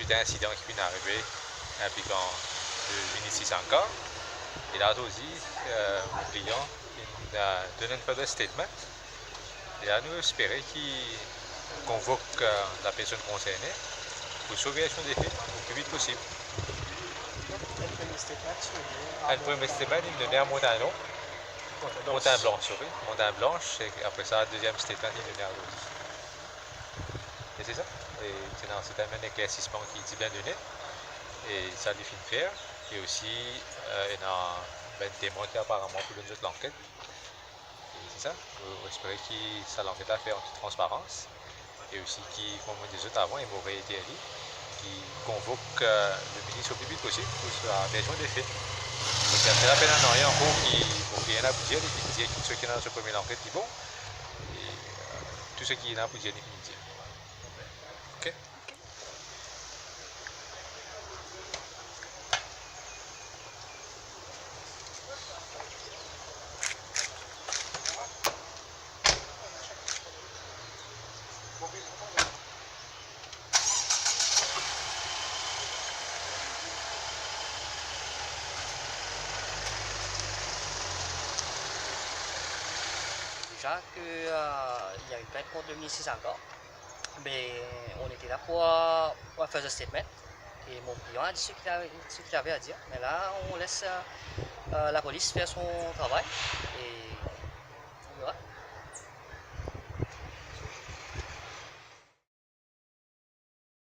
suite à un incident qui vient d'arriver impliquant le Mini 600K. Et là aussi, mon client il a donné un further statement. Et là, nous espérons qu'il convoque la personne concernée pour sauver des faits le plus vite possible. Le premier statement, Le premier statement, il me donnait un montagne montagne blanche, et après ça, le deuxième statement, il me donnait un rose. Et c'est ça. Et c'est un éclaircissement qui est bien donné. Et ça lui fait faire. Et aussi, il y a un témoin qui apparemment pour nous autres l'enquête. Et c'est ça. On espérait que ça l'enquête a fait en toute transparence. Et aussi, qui, comme on disait avant, il m'aurait été dit, qui convoque le ministre au plus vite possible pour la version des faits. Donc, il y a peine à rien en gros qui rien à vous dire, qui dit que ceux qui sont dans ce premier enquête, c'est bon. Et tout ce qui est là pour dire, il finit dire. Ok? déjà qu'il y a une plainte contre le ministre encore. Mais on était là pour faire un statement. Et mon client a dit ce qu'il avait à dire. Mais là, on laisse la police faire son travail. Et